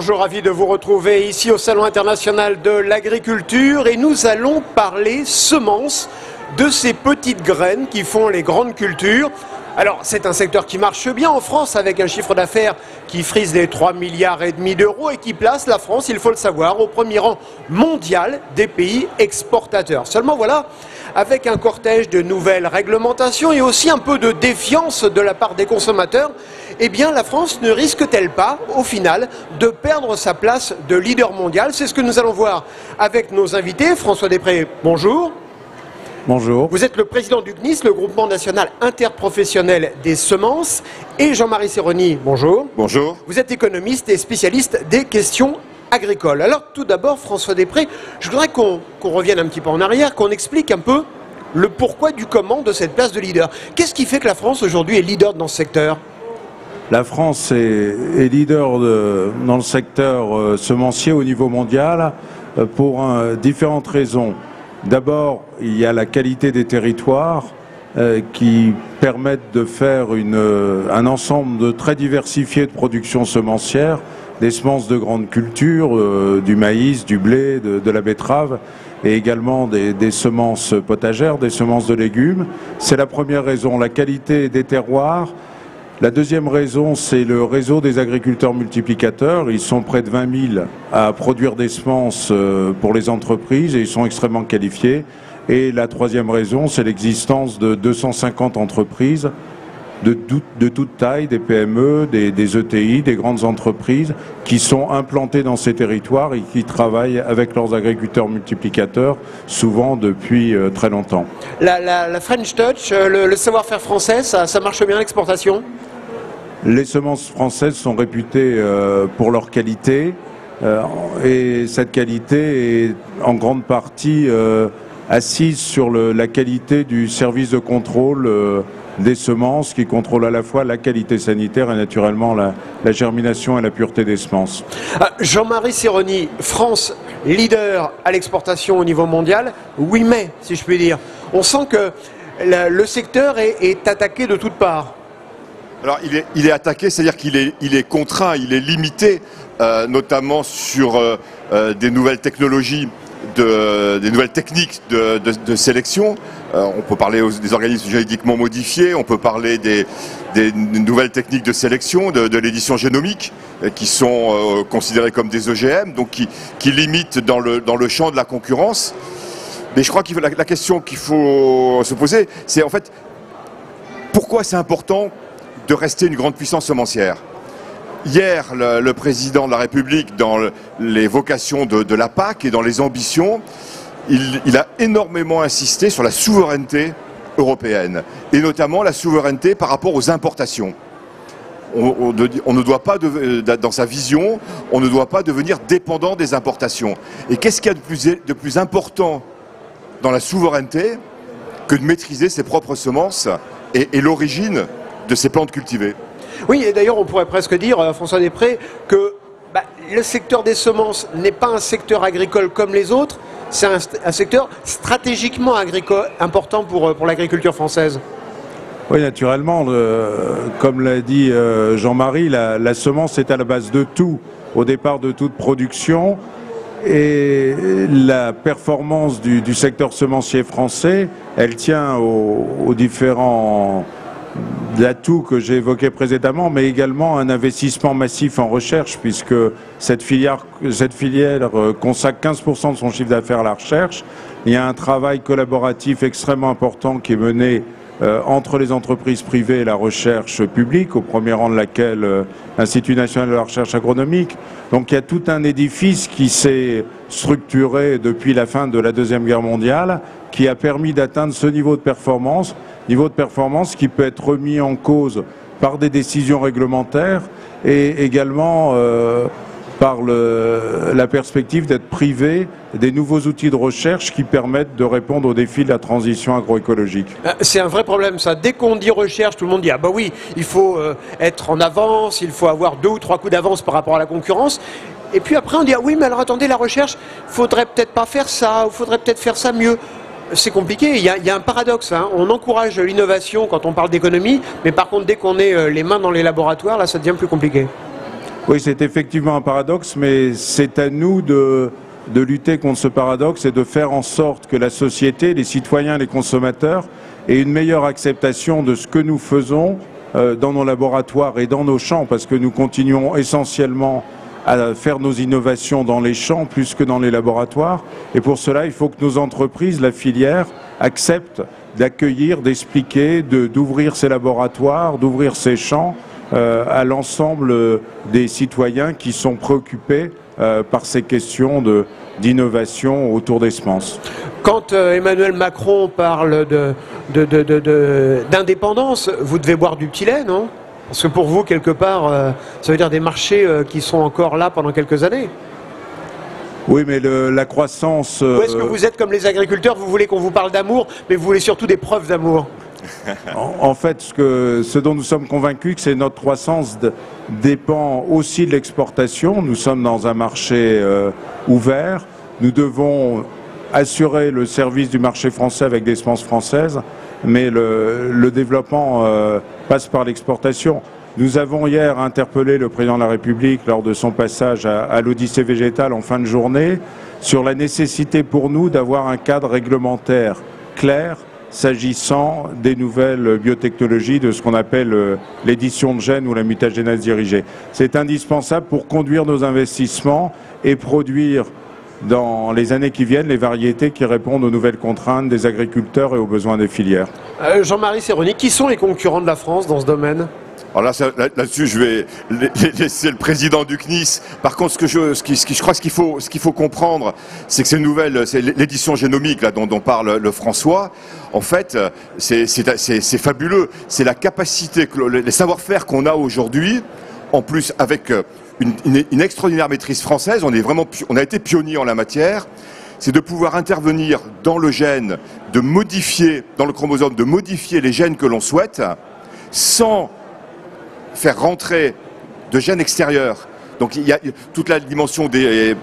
bonjour, ravi de vous retrouver ici au Salon international de l'agriculture et nous allons parler semences, de ces petites graines qui font les grandes cultures. Alors c'est un secteur qui marche bien en France avec un chiffre d'affaires qui frise les 3,5 milliards d'euros et qui place la France, il faut le savoir, au premier rang mondial des pays exportateurs. Seulement voilà, avec un cortège de nouvelles réglementations et aussi un peu de défiance de la part des consommateurs, eh bien la France ne risque-t-elle pas, au final, de perdre sa place de leader mondial? C'est ce que nous allons voir avec nos invités. François Després, bonjour. Bonjour. Vous êtes le président du CNIS, le groupement national interprofessionnel des semences. Et Jean-Marie Seroni, bonjour. Bonjour. Vous êtes économiste et spécialiste des questions agricoles. Alors tout d'abord, François Després, je voudrais qu'on revienne un petit peu en arrière, qu'on explique un peu le pourquoi du comment de cette place de leader. Qu'est-ce qui fait que la France aujourd'hui est leader dans ce secteur? La France est leader dans le secteur semencier au niveau mondial pour différentes raisons. D'abord, il y a la qualité des territoires qui permettent de faire un ensemble de très diversifié de production semencière, des semences de grandes cultures, du maïs, du blé, de la betterave, et également des semences potagères, des semences de légumes. C'est la première raison, la qualité des terroirs. La deuxième raison, c'est le réseau des agriculteurs multiplicateurs. Ils sont près de 20 000 à produire des semences pour les entreprises et ils sont extrêmement qualifiés. Et la troisième raison, c'est l'existence de 250 entreprises de toute taille, des PME, des ETI, des grandes entreprises qui sont implantées dans ces territoires et qui travaillent avec leurs agriculteurs multiplicateurs, souvent depuis très longtemps. La French Touch, le savoir-faire français, ça marche bien l'exportation? Les semences françaises sont réputées pour leur qualité et cette qualité est en grande partie assise sur la qualité du service de contrôle des semences qui contrôle à la fois la qualité sanitaire et naturellement la germination et la pureté des semences. Jean-Marie Seroni, France leader à l'exportation au niveau mondial, oui mais, si je puis dire. On sent que le secteur est attaqué de toutes parts. Alors il est attaqué, c'est-à-dire qu'il est contraint, il est limité, notamment sur des nouvelles technologies, des nouvelles techniques de sélection. On peut parler des organismes génétiquement modifiés, on peut parler des nouvelles techniques de sélection, de l'édition génomique, qui sont considérées comme des OGM, donc qui limitent dans le champ de la concurrence. Mais je crois que la question qu'il faut se poser, c'est en fait, pourquoi c'est important de rester une grande puissance semencière? Hier, le président de la République, dans les vocations de la PAC et dans les ambitions, il a énormément insisté sur la souveraineté européenne, et notamment la souveraineté par rapport aux importations. On ne doit pas, dans sa vision, on ne doit pas devenir dépendant des importations. Et qu'est-ce qu'il y a de plus important dans la souveraineté que de maîtriser ses propres semences et l'origine de ces plantes cultivées? Oui, et d'ailleurs on pourrait presque dire, François Després, que le secteur des semences n'est pas un secteur agricole comme les autres, c'est un secteur stratégiquement agricole important pour l'agriculture française. Oui, naturellement, comme l'a dit Jean-Marie, la semence est à la base de tout, au départ de toute production. Et la performance du secteur semencier français, elle tient aux différents atouts que j'ai évoqués précédemment, mais également un investissement massif en recherche, puisque cette filière consacre 15% de son chiffre d'affaires à la recherche. Il y a un travail collaboratif extrêmement important qui est mené entre les entreprises privées et la recherche publique, au premier rang de laquelle l'Institut national de la recherche agronomique. Donc il y a tout un édifice qui s'est structuré depuis la fin de la Deuxième Guerre mondiale, qui a permis d'atteindre ce niveau de performance qui peut être remis en cause par des décisions réglementaires et également par la perspective d'être privé des nouveaux outils de recherche qui permettent de répondre aux défis de la transition agroécologique. C'est un vrai problème ça. Dès qu'on dit recherche, tout le monde dit « Ah bah oui, il faut être en avance, il faut avoir 2 ou 3 coups d'avance par rapport à la concurrence ». Et puis après on dit « Ah oui, mais alors attendez, la recherche, faudrait peut-être pas faire ça, ou faudrait peut-être faire ça mieux ». C'est compliqué, il y a un paradoxe. Hein. On encourage l'innovation quand on parle d'économie, mais par contre, dès qu'on est les mains dans les laboratoires, là, ça devient plus compliqué. Oui, c'est effectivement un paradoxe, mais c'est à nous de lutter contre ce paradoxe et de faire en sorte que la société, les citoyens, les consommateurs aient une meilleure acceptation de ce que nous faisons dans nos laboratoires et dans nos champs, parce que nous continuons essentiellement à faire nos innovations dans les champs plus que dans les laboratoires. Et pour cela, il faut que nos entreprises, la filière, acceptent d'accueillir, d'expliquer, d'ouvrir ces laboratoires, d'ouvrir ces champs à l'ensemble des citoyens qui sont préoccupés par ces questions d'innovation autour des semences. Quand Emmanuel Macron parle d'indépendance, vous devez boire du petit lait, non? Parce que pour vous, quelque part, ça veut dire des marchés qui sont encore là pendant quelques années. Oui, mais la croissance... Ou est-ce que vous êtes comme les agriculteurs, vous voulez qu'on vous parle d'amour, mais vous voulez surtout des preuves d'amour? En fait, ce dont nous sommes convaincus, c'est que notre croissance dépend aussi de l'exportation. Nous sommes dans un marché ouvert. Nous devons assurer le service du marché français avec des semences françaises, mais le développement passe par l'exportation. Nous avons hier interpellé le président de la République lors de son passage à l'Odyssée végétale en fin de journée sur la nécessité pour nous d'avoir un cadre réglementaire clair s'agissant des nouvelles biotechnologies, de ce qu'on appelle l'édition de gènes ou la mutagénèse dirigée. C'est indispensable pour conduire nos investissements et produire dans les années qui viennent les variétés qui répondent aux nouvelles contraintes des agriculteurs et aux besoins des filières. Jean-Marie Serroni, qui sont les concurrents de la France dans ce domaine? Alors là-dessus, je vais laisser le président du CNIS. Par contre, ce qu'il faut comprendre, c'est que ces nouvelles, c'est l'édition génomique là dont parle le François. En fait, c'est fabuleux. C'est la capacité, les savoir-faire qu'on a aujourd'hui, en plus avec une extraordinaire maîtrise française. On a été pionnier en la matière. C'est de pouvoir intervenir dans le gène, de modifier dans le chromosome, de modifier les gènes que l'on souhaite, sans faire rentrer de gènes extérieurs. Donc il y a toute la dimension des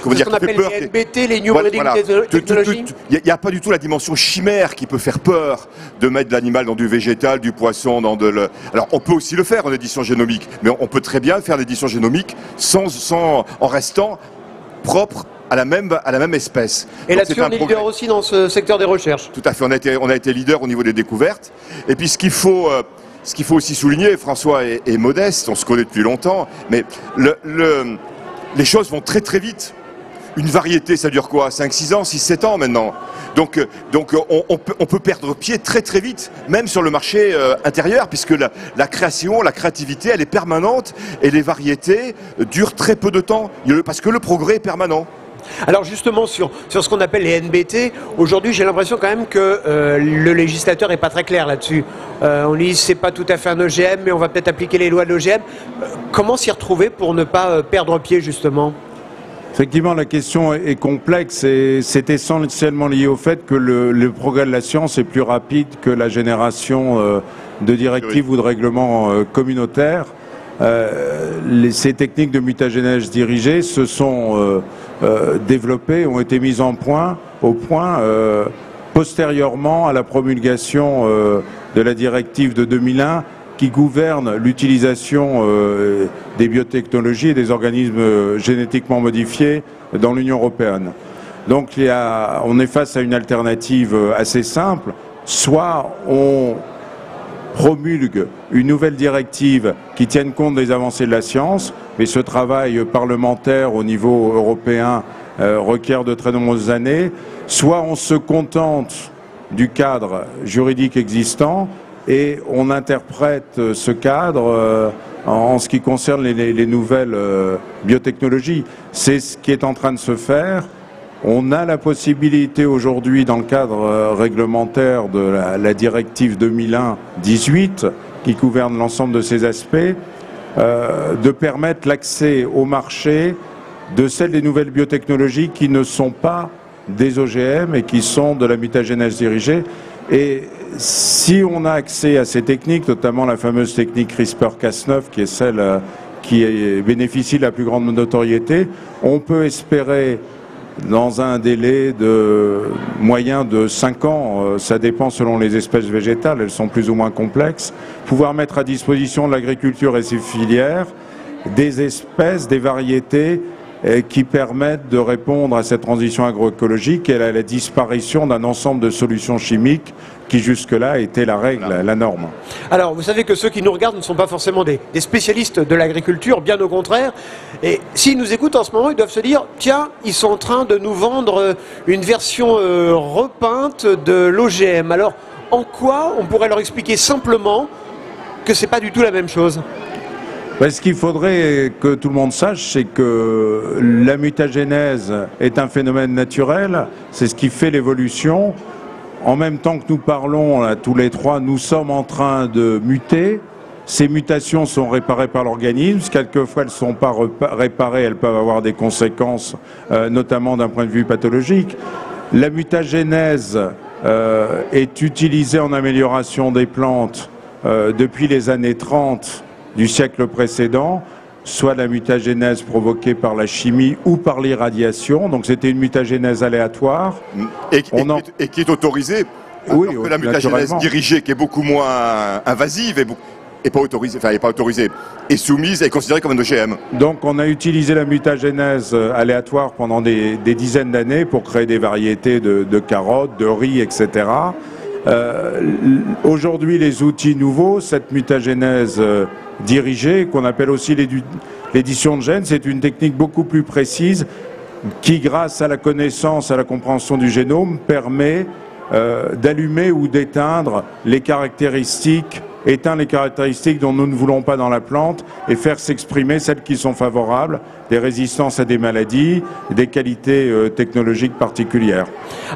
comment dire, qu'on appelle les NBT, les New Breeding Technologies. Il n'y a pas du tout la dimension chimère qui peut faire peur de mettre de l'animal dans du végétal, du poisson, Alors on peut aussi le faire en édition génomique, mais on peut très bien faire l'édition génomique en restant propre à la même espèce. Et là-dessus, on est leader aussi dans ce secteur des recherches. Tout à fait, on a été leader au niveau des découvertes. Et puis ce qu'il faut aussi souligner, François est modeste, on se connaît depuis longtemps, mais les choses vont très très vite. Une variété, ça dure quoi? 5-6 ans, 6-7 ans maintenant. Donc on peut perdre pied très très vite, même sur le marché intérieur, puisque la création, la créativité, elle est permanente et les variétés durent très peu de temps, parce que le progrès est permanent. Alors justement, sur ce qu'on appelle les NBT, aujourd'hui j'ai l'impression quand même que le législateur n'est pas très clair là-dessus. On dit c'est pas tout à fait un OGM, mais on va peut-être appliquer les lois de l'OGM. Comment s'y retrouver pour ne pas perdre pied justement? Effectivement, la question est complexe et c'est essentiellement lié au fait que le progrès de la science est plus rapide que la génération de directives ou de règlements communautaires. Ces techniques de mutagénèse dirigée se sont développées, ont été mises au point postérieurement à la promulgation de la directive de 2001 qui gouverne l'utilisation des biotechnologies et des organismes génétiquement modifiés dans l'Union européenne. Donc on est face à une alternative assez simple. Soit on promulgue une nouvelle directive qui tienne compte des avancées de la science, mais ce travail parlementaire au niveau européen requiert de très nombreuses années, soit on se contente du cadre juridique existant et on interprète ce cadre en ce qui concerne les nouvelles biotechnologies. C'est ce qui est en train de se faire. On a la possibilité aujourd'hui, dans le cadre réglementaire de la directive 2001-18, qui gouverne l'ensemble de ces aspects, de permettre l'accès au marché de celles des nouvelles biotechnologies qui ne sont pas des OGM et qui sont de la mutagénèse dirigée. Et si on a accès à ces techniques, notamment la fameuse technique CRISPR-Cas9, qui est celle qui bénéficie de la plus grande notoriété, on peut espérer, dans un délai moyen de 5 ans, ça dépend selon les espèces végétales, elles sont plus ou moins complexes, pouvoir mettre à disposition de l'agriculture et ses filières des espèces, des variétés qui permettent de répondre à cette transition agroécologique et à la disparition d'un ensemble de solutions chimiques qui jusque-là étaient la règle, la norme. Alors, vous savez que ceux qui nous regardent ne sont pas forcément des spécialistes de l'agriculture, bien au contraire. Et s'ils nous écoutent en ce moment, ils doivent se dire, tiens, ils sont en train de nous vendre une version repeinte de l'OGM. Alors, en quoi on pourrait leur expliquer simplement que c'est pas du tout la même chose? Ce qu'il faudrait que tout le monde sache, c'est que la mutagénèse est un phénomène naturel, c'est ce qui fait l'évolution. En même temps que nous parlons, là, tous les trois, nous sommes en train de muter. Ces mutations sont réparées par l'organisme. Quelquefois, elles ne sont pas réparées, elles peuvent avoir des conséquences, notamment d'un point de vue pathologique. La mutagénèse est utilisée en amélioration des plantes depuis les années 30 du siècle précédent, soit la mutagénèse provoquée par la chimie ou par l'irradiation. Donc c'était une mutagénèse aléatoire. Et qui est autorisée. Oui, que la mutagénèse dirigée, qui est beaucoup moins invasive et pas autorisée, est soumise et considérée comme un OGM. Donc on a utilisé la mutagénèse aléatoire pendant des dizaines d'années pour créer des variétés de carottes, de riz, etc. Aujourd'hui, les outils nouveaux, cette mutagénèse dirigée, qu'on appelle aussi l'édition de gènes, c'est une technique beaucoup plus précise qui, grâce à la connaissance, à la compréhension du génome, permet d'allumer ou d'éteindre les caractéristiques, éteindre les caractéristiques dont nous ne voulons pas dans la plante et faire s'exprimer celles qui sont favorables, des résistances à des maladies, des qualités technologiques particulières.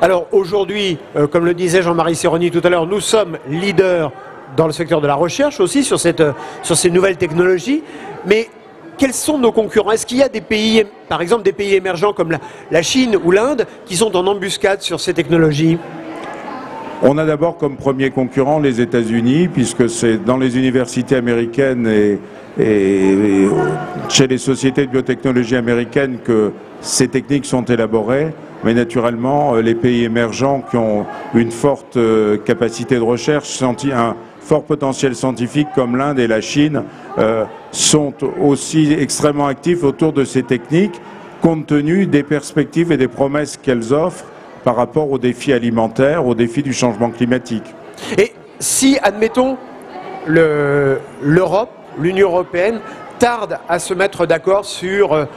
Alors aujourd'hui, comme le disait Jean-Marie Sironi tout à l'heure, nous sommes leaders dans le secteur de la recherche aussi sur ces nouvelles technologies, mais quels sont nos concurrents? Est-ce qu'il y a des pays, par exemple des pays émergents comme la Chine ou l'Inde, qui sont en embuscade sur ces technologies? On a d'abord comme premier concurrent les États-Unis, puisque c'est dans les universités américaines et chez les sociétés de biotechnologie américaines que ces techniques sont élaborées. Mais naturellement, les pays émergents qui ont une forte capacité de recherche, un fort potentiel scientifique comme l'Inde et la Chine, sont aussi extrêmement actifs autour de ces techniques, compte tenu des perspectives et des promesses qu'elles offrent par rapport aux défis alimentaires, aux défis du changement climatique. Et si, admettons, l'Europe, l'Union européenne, tarde à se mettre d'accord sur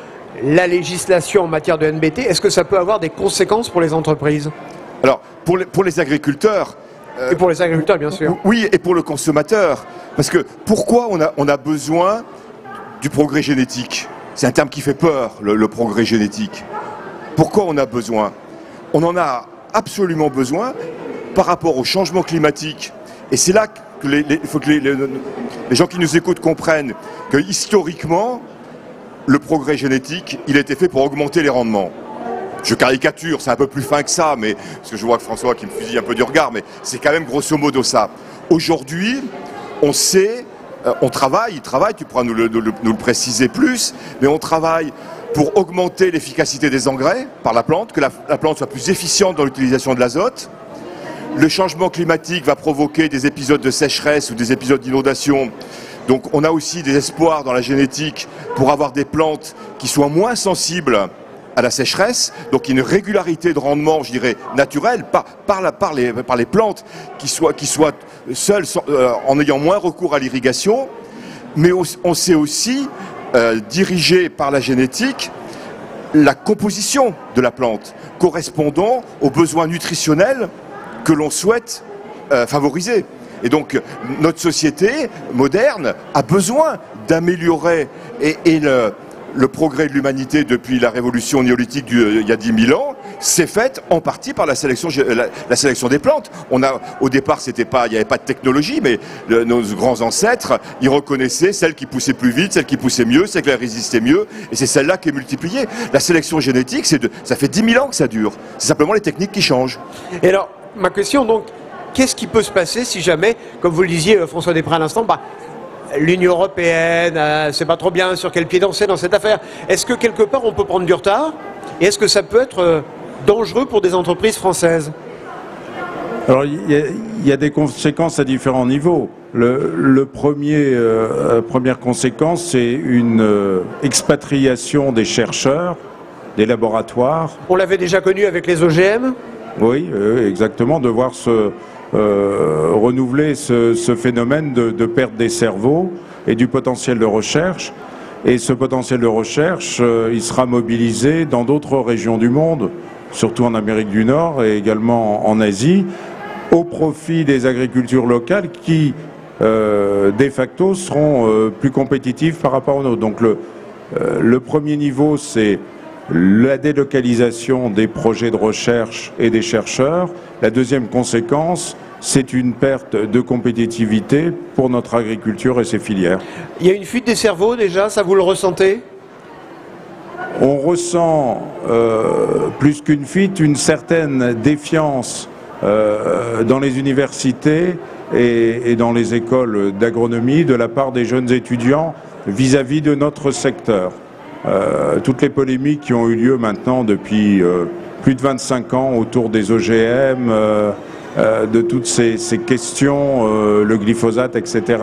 la législation en matière de NBT, est-ce que ça peut avoir des conséquences pour les entreprises? Alors, pour les agriculteurs... et pour les agriculteurs, bien sûr. Oui, et pour le consommateur. Parce que pourquoi on a besoin du progrès génétique? C'est un terme qui fait peur, le progrès génétique. Pourquoi on a besoin? On en a absolument besoin par rapport au changement climatique. Et c'est là que il faut que les gens qui nous écoutent comprennent que historiquement, le progrès génétique, il a été fait pour augmenter les rendements. Je caricature, c'est un peu plus fin que ça, mais parce que je vois que François qui me fusille un peu du regard, mais c'est quand même grosso modo ça. Aujourd'hui, on sait, on travaille, tu pourras nous le préciser plus, mais on travaille pour augmenter l'efficacité des engrais par la plante, que la plante soit plus efficiente dans l'utilisation de l'azote. Le changement climatique va provoquer des épisodes de sécheresse ou des épisodes d'inondation. Donc on a aussi des espoirs dans la génétique pour avoir des plantes qui soient moins sensibles à la sécheresse, donc une régularité de rendement, je dirais, naturelle, par les plantes qui soient seules, en ayant moins recours à l'irrigation. Mais on sait aussi diriger par la génétique la composition de la plante, correspondant aux besoins nutritionnels que l'on souhaite favoriser. Et donc notre société moderne a besoin d'améliorer et le progrès de l'humanité depuis la révolution néolithique il y a 10 000 ans s'est fait en partie par la sélection des plantes. Au départ, il n'y avait pas de technologie, mais nos grands ancêtres, ils reconnaissaient celles qui poussaient plus vite, celles qui poussaient mieux, celles qui résistaient mieux, et c'est celle-là qui est multipliée. La sélection génétique, ça fait 10 000 ans que ça dure. C'est simplement les techniques qui changent. Et alors, ma question donc, qu'est-ce qui peut se passer si jamais, comme vous le disiez François Després à l'instant, l'Union européenne, c'est pas trop bien sur quel pied danser dans cette affaire. Est-ce que quelque part on peut prendre du retard? Et est-ce que ça peut être dangereux pour des entreprises françaises? Alors il y a des conséquences à différents niveaux. Première conséquence, c'est une expatriation des chercheurs, des laboratoires. On l'avait déjà connu avec les OGM. Oui, exactement, de voir se renouveler ce phénomène de perte des cerveaux et du potentiel de recherche. Et ce potentiel de recherche, il sera mobilisé dans d'autres régions du monde, surtout en Amérique du Nord et également en Asie, au profit des agricultures locales qui, de facto, seront plus compétitives par rapport aux nôtres. Donc le premier niveau, c'est la délocalisation des projets de recherche et des chercheurs. La deuxième conséquence, c'est une perte de compétitivité pour notre agriculture et ses filières. Il y a une fuite des cerveaux déjà, ça vous le ressentez? On ressent, plus qu'une fuite, une certaine défiance dans les universités et dans les écoles d'agronomie de la part des jeunes étudiants vis-à-vis de notre secteur. Toutes les polémiques qui ont eu lieu maintenant depuis plus de 25 ans autour des OGM, de toutes ces questions, le glyphosate, etc.,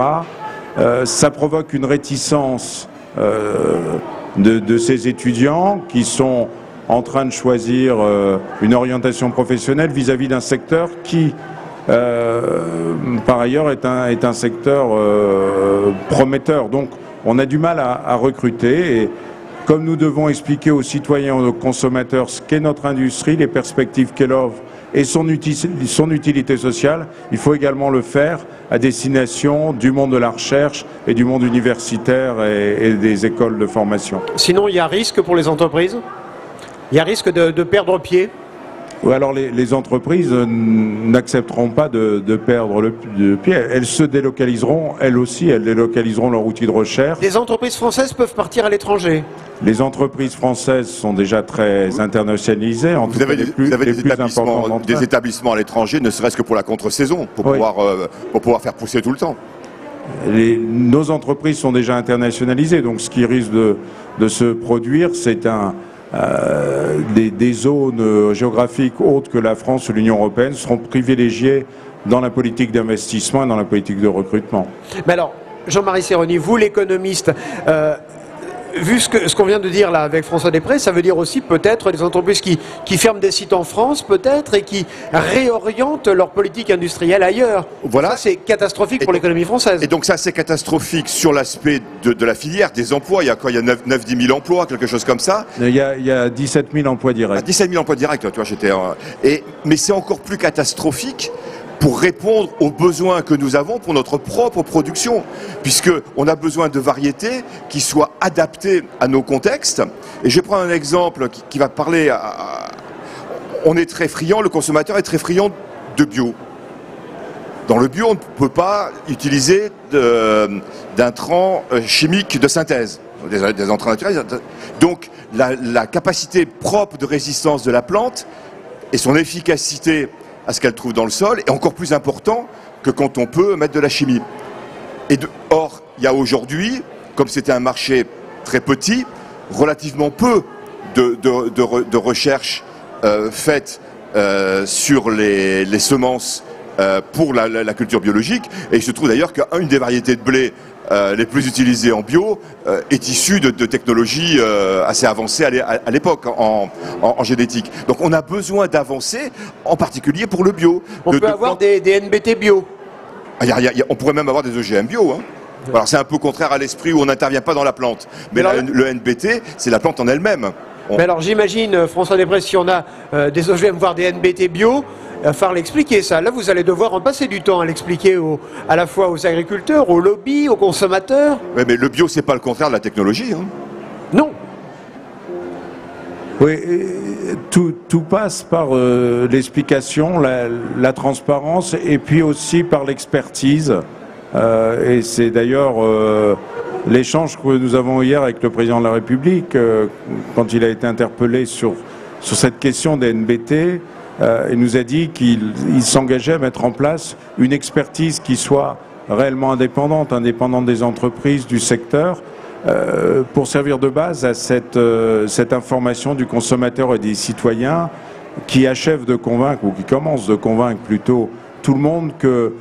ça provoque une réticence de ces étudiants qui sont en train de choisir une orientation professionnelle vis-à-vis d'un secteur qui, par ailleurs, est un secteur prometteur. Donc, on a du mal à recruter. Et comme nous devons expliquer aux citoyens, aux consommateurs ce qu'est notre industrie, les perspectives qu'elle offre et son utilité sociale, il faut également le faire à destination du monde de la recherche et du monde universitaire et des écoles de formation. Sinon, il y a risque pour les entreprises? Il y a risque de perdre pied? Ou alors les entreprises n'accepteront pas de perdre le pied. Elles se délocaliseront, elles aussi, elles délocaliseront leur outil de recherche. Les entreprises françaises peuvent partir à l'étranger? Les entreprises françaises sont déjà très internationalisées. En tout cas, vous avez des établissements à l'étranger, ne serait-ce que pour la contre-saison, pour pouvoir faire pousser tout le temps. Nos entreprises sont déjà internationalisées, donc ce qui risque de se produire, c'est des zones géographiques autres que la France ou l'Union européenne seront privilégiées dans la politique d'investissement et dans la politique de recrutement. Mais alors, Jean-Marie Serroni, vous l'économiste, vu ce qu'on vient de dire là avec François Després, ça veut dire aussi peut-être des entreprises qui ferment des sites en France peut-être et qui réorientent leur politique industrielle ailleurs. Voilà. Ça c'est catastrophique pour l'économie française. Et donc ça c'est catastrophique sur l'aspect de la filière, des emplois. Il y a quoi? Il y a 9-10 000 emplois, quelque chose comme ça. Il y a 17 000 emplois directs. 17 000 emplois directs, tu vois, mais c'est encore plus catastrophique pour répondre aux besoins que nous avons pour notre propre production, puisqu'on a besoin de variétés qui soient adaptées à nos contextes. Et je vais prendre un exemple qui va parler on est très friand, le consommateur est très friand de bio. Dans le bio, on ne peut pas utiliser d'intrants chimiques de synthèse, des intrants naturels. Donc la capacité propre de résistance de la plante et son efficacité à ce qu'elle trouve dans le sol est encore plus important que quand on peut mettre de la chimie. Or, il y a aujourd'hui, comme c'était un marché très petit, relativement peu de recherches faites sur les semences pour la culture biologique. Et il se trouve d'ailleurs qu'une des variétés de blé les plus utilisées en bio est issue de technologies assez avancées à l'époque en génétique. Donc on a besoin d'avancer, en particulier pour le bio. On peut avoir des NBT bio. On pourrait même avoir des OGM bio. Hein. Alors c'est un peu contraire à l'esprit où on n'intervient pas dans la plante. Mais le NBT, c'est la plante en elle-même. Mais alors j'imagine, François Després, si on a des OGM, voire des NBT bio, il va falloir l'expliquer ça. Là, vous allez devoir en passer du temps à l'expliquer à la fois aux agriculteurs, aux lobbies, aux consommateurs. Oui, mais le bio, c'est pas le contraire de la technologie. Hein. Non. Oui, tout passe par l'explication, la transparence et puis aussi par l'expertise. Et c'est d'ailleurs l'échange que nous avons hier avec le président de la République, quand il a été interpellé sur cette question des NBT. Il nous a dit qu'il s'engageait à mettre en place une expertise qui soit réellement indépendante des entreprises, du secteur, pour servir de base à cette information du consommateur et des citoyens qui achève de convaincre, ou qui commence de convaincre plutôt tout le monde que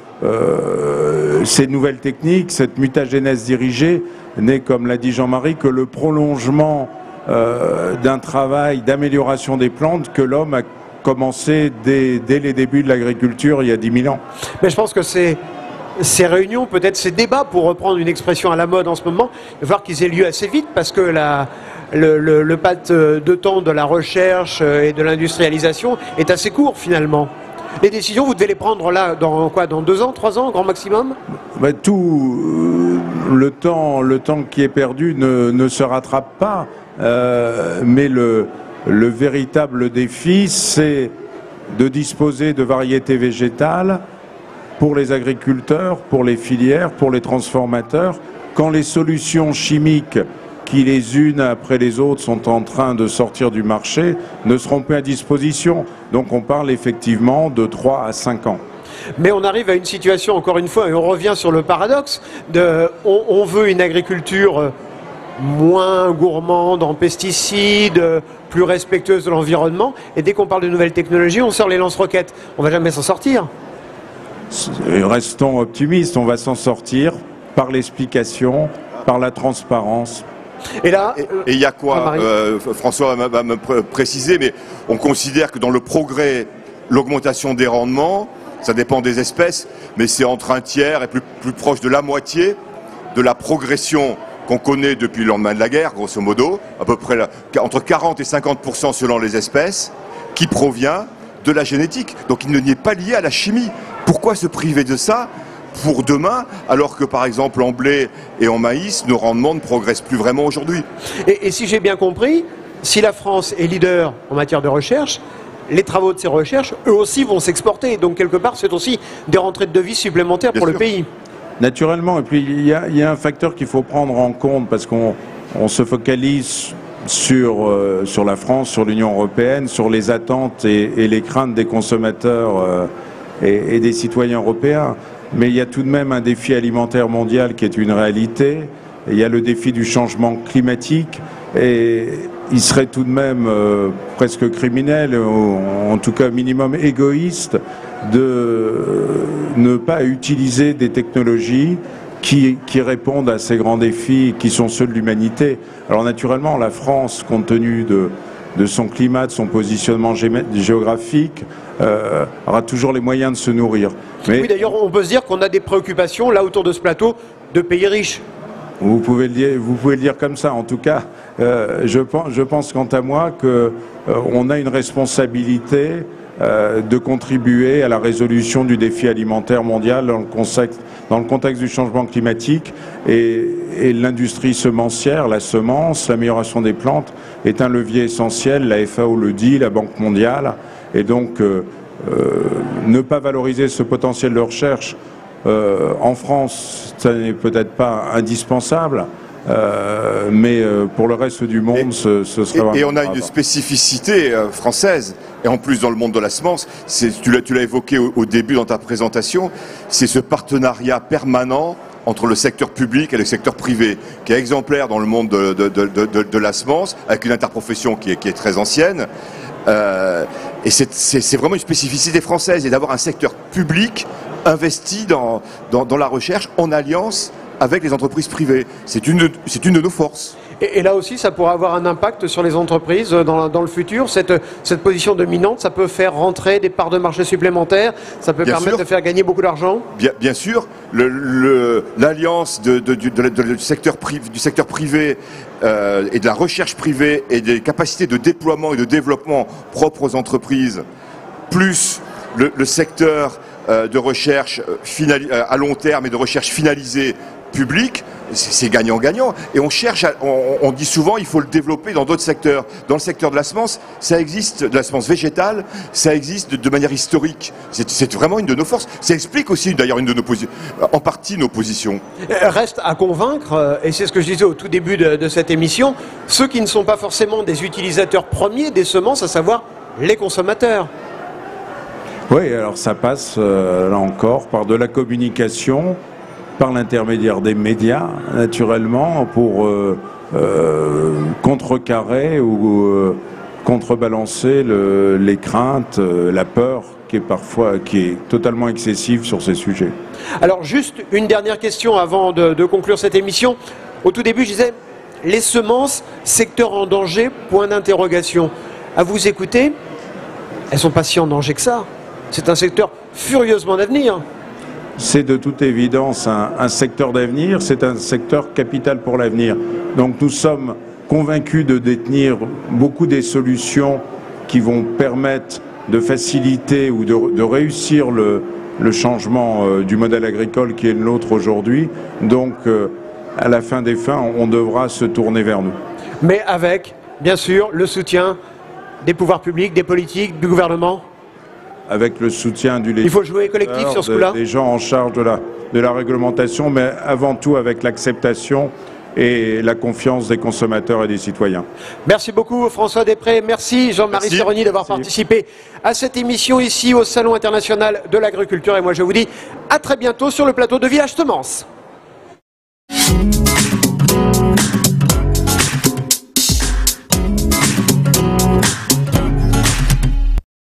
ces nouvelles techniques, cette mutagénèse dirigée, n'est, comme l'a dit Jean-Marie, que le prolongement d'un travail d'amélioration des plantes que l'homme a commencé dès les débuts de l'agriculture il y a 10 000 ans. Mais je pense que ces réunions, peut-être ces débats, pour reprendre une expression à la mode en ce moment, il va falloir qu'ils aient lieu assez vite parce que le pas de temps de la recherche et de l'industrialisation est assez court finalement. Les décisions, vous devez les prendre là, dans 2 ans, 3 ans, grand maximum? Tout le temps qui est perdu ne se rattrape pas, mais le véritable défi, c'est de disposer de variétés végétales pour les agriculteurs, pour les filières, pour les transformateurs, quand les solutions chimiques qui les unes après les autres sont en train de sortir du marché ne seront plus à disposition. Donc on parle effectivement de 3 à 5 ans. Mais on arrive à une situation, encore une fois, et on revient sur le paradoxe, on veut une agriculture moins gourmande en pesticides, plus respectueuse de l'environnement, et dès qu'on parle de nouvelles technologies, on sort les lance-roquettes. On va jamais s'en sortir. Restons optimistes, on va s'en sortir par l'explication, par la transparence. Et là, et il y a quoi, François va me préciser, mais on considère que dans le progrès, l'augmentation des rendements, ça dépend des espèces, mais c'est entre un tiers et plus proche de la moitié de la progression qu'on connaît depuis le lendemain de la guerre, grosso modo, à peu près entre 40 et 50% selon les espèces, qui provient de la génétique. Donc il n'y est pas lié à la chimie. Pourquoi se priver de ça pour demain, alors que par exemple en blé et en maïs, nos rendements ne progressent plus vraiment aujourd'hui? Et si j'ai bien compris, si la France est leader en matière de recherche, les travaux de ces recherches, eux aussi, vont s'exporter. Donc quelque part, c'est aussi des rentrées de devises supplémentaires pour le pays. Naturellement, et puis il y a un facteur qu'il faut prendre en compte, parce qu'on se focalise sur la France, sur l'Union européenne, sur les attentes et les craintes des consommateurs et des citoyens européens. Mais il y a tout de même un défi alimentaire mondial qui est une réalité. Il y a le défi du changement climatique, et il serait tout de même presque criminel, ou en tout cas minimum égoïste, de ne pas utiliser des technologies qui répondent à ces grands défis qui sont ceux de l'humanité. Alors naturellement, la France, compte tenu de son climat, de son positionnement géographique, aura toujours les moyens de se nourrir. Mais oui, d'ailleurs, on peut se dire qu'on a des préoccupations, là, autour de ce plateau, de pays riches. Vous pouvez le dire comme ça. En tout cas, je pense quant à moi qu'on a une responsabilité de contribuer à la résolution du défi alimentaire mondial dans le contexte du changement climatique, et l'industrie semencière, la semence, l'amélioration des plantes est un levier essentiel. La FAO le dit, la Banque mondiale, et donc ne pas valoriser ce potentiel de recherche en France, ça n'est peut-être pas indispensable, mais pour le reste du monde, ce serait vraiment... Et on a une spécificité française, et en plus dans le monde de la semence, tu l'as évoqué au début dans ta présentation, c'est ce partenariat permanent entre le secteur public et le secteur privé, qui est exemplaire dans le monde de la semence, avec une interprofession qui est très ancienne. Et c'est vraiment une spécificité française, et d'avoir un secteur public investi dans la recherche en alliance avec les entreprises privées. C'est une de nos forces. Et là aussi, ça pourrait avoir un impact sur les entreprises dans le futur. Cette position dominante, ça peut faire rentrer des parts de marché supplémentaires, ça peut permettre de faire gagner beaucoup d'argent. Bien sûr, l'alliance du secteur privé et de la recherche privée et des capacités de déploiement et de développement propres aux entreprises, plus le secteur de recherche à long terme et de recherche finalisée publique, c'est gagnant-gagnant. Et on dit souvent il faut le développer dans d'autres secteurs. Dans le secteur de la semence, ça existe, de la semence végétale, ça existe de manière historique. C'est vraiment une de nos forces. Ça explique aussi d'ailleurs en partie nos positions. Reste à convaincre, et c'est ce que je disais au tout début de cette émission, ceux qui ne sont pas forcément des utilisateurs premiers des semences, à savoir les consommateurs. Oui, alors ça passe, là encore, par de la communication, par l'intermédiaire des médias, naturellement, pour contrecarrer ou contrebalancer les craintes, la peur qui est totalement excessive sur ces sujets. Alors juste une dernière question avant de conclure cette émission. Au tout début, je disais, les semences, secteur en danger, point d'interrogation. À vous écouter, elles ne sont pas si en danger que ça. C'est un secteur furieusement d'avenir. C'est de toute évidence un secteur d'avenir, c'est un secteur capital pour l'avenir. Donc nous sommes convaincus de détenir beaucoup des solutions qui vont permettre de faciliter ou de réussir le changement du modèle agricole qui est le nôtre aujourd'hui. Donc à la fin des fins, on devra se tourner vers nous. Mais avec, bien sûr, le soutien des pouvoirs publics, des politiques, du gouvernement. Avec le soutien du législateur. Il faut jouer collectif sur ce coup-là. Des gens en charge de la réglementation, mais avant tout avec l'acceptation et la confiance des consommateurs et des citoyens. Merci beaucoup François Després, merci Jean-Marie Seroni d'avoir participé à cette émission ici au Salon international de l'agriculture. Et moi je vous dis à très bientôt sur le plateau de Village Semences.